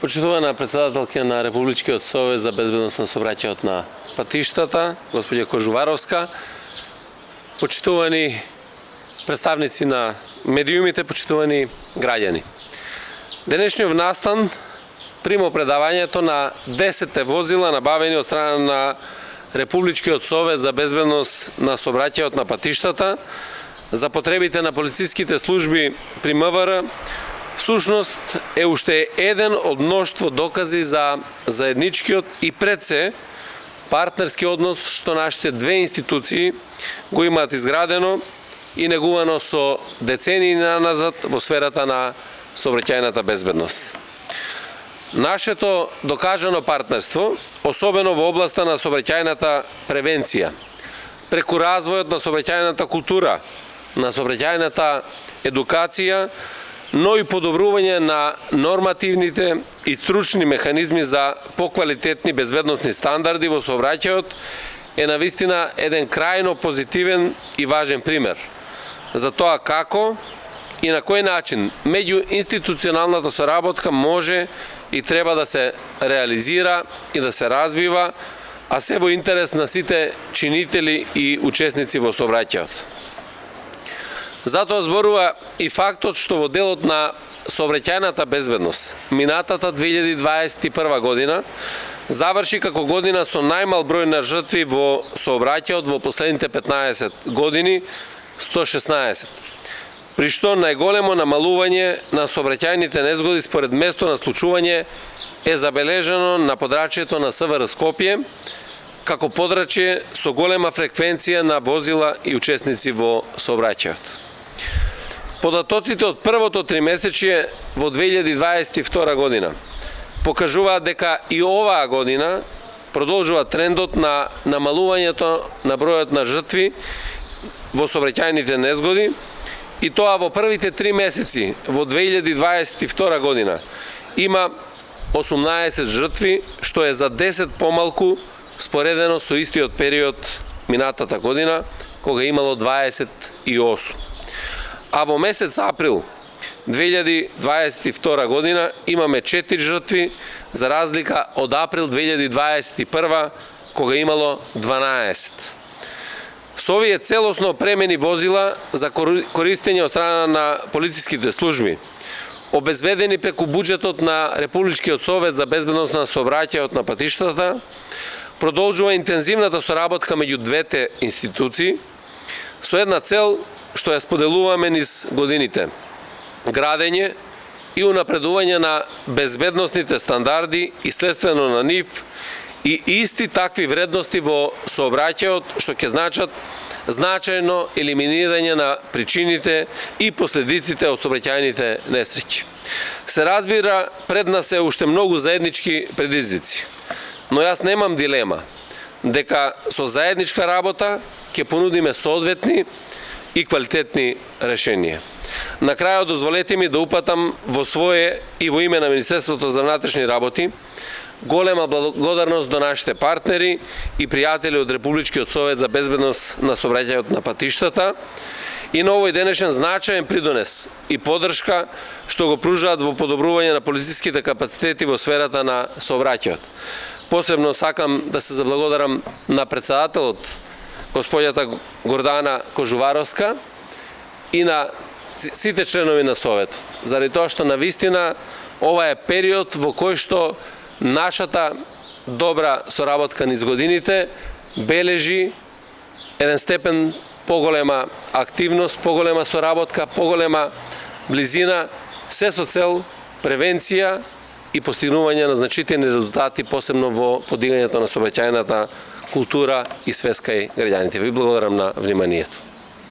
Почитувана председателка на Републичкиот совет за безбедност на сообраќајот на патиштата, господја Кожуваровска, почитувани представници на медиумите, почитувани граѓани. Денешниот настан примо предавањето на 10 возила набавени од страна на Републичкиот совет за безбедност на сообраќајот на патиштата за потребите на полициските служби при МВР. Всушност е уште еден од мноштво докази за заедничкиот и пред се партнерски однос што нашите две институции го имаат изградено и негувано со децении назад во сферата на сообраќајната безбедност. Нашето докажано партнерство, особено во областа на сообраќајната превенција, преку развојот на сообраќајната култура, на сообраќајната едукација, но и подобрување на нормативните и стручни механизми за поквалитетни безбедносни стандарди во сообраќајот, е навистина еден крајно позитивен и важен пример за тоа како и на кој начин меѓуинституционалната соработка може и треба да се реализира и да се развива, а се во интерес на сите чинители и учесници во сообраќајот. Затоа зборува и фактот што во делот на сообраќајната безбедност минатата 2021 година заврши како година со најмал број на жртви во сообраќајот во последните 15 години, 116. При што најголемо намалување на сообраќајните незгоди според место на случување е забележано на подрачјето на СВР Скопје, како подрачје со голема фреквенција на возила и учесници во сообраќајот. Податоците од првото тримесечје во 2022 година покажуваат дека и оваа година продолжува трендот на намалувањето на бројот на жртви во сообраќајните незгоди, и тоа во првите 3 месеци во 2022 година има 18 жртви, што е за 10 помалку споредено со истиот период минатата година, кога имало 28. А во месец април 2022 година имаме 4 жртви, за разлика од април 2021 кога имало 12. Со овие целосно опремени возила за користење од страна на полициските служби, обезбедени преку буџетот на Републичкиот совет за безбедност на сообраќајот на патиштата, продолжува интензивната соработка меѓу двете институции со една цел што ја споделуваме низ годините: градење и унапредување на безбедносните стандарди и следствено на нив и исти такви вредности во сообраќајот што ќе значат значајно елиминирање на причините и последиците од сообраќајните несреќи. Се разбира, пред нас е уште многу заеднички предизвици, но јас немам дилема дека со заедничка работа ќе понудиме соодветни и квалитетни решенија. На крајот дозволете ми да упатам во свое и во име на Министерството за внатрешни работи голема благодарност до нашите партнери и пријатели од Републичкиот совет за безбедност на сообраќајот на патиштата и на овој денешен значаен придонес и поддршка што го пружаат во подобрување на полициските капацитети во сферата на сообраќајот. Посебно сакам да се заблагодарам на председателот господјата Гордана Кожуваровска и на сите членови на Советот, заради тоа што навистина ова е период во кој што нашата добра соработка низ годините бележи еден степен поголема активност, поголема соработка, поголема близина, се со цел превенција и постигнување на значителни резултати, посебно во подигањето на сообраќајната култура и свест кај граѓаните. Ви благодарам на вниманието.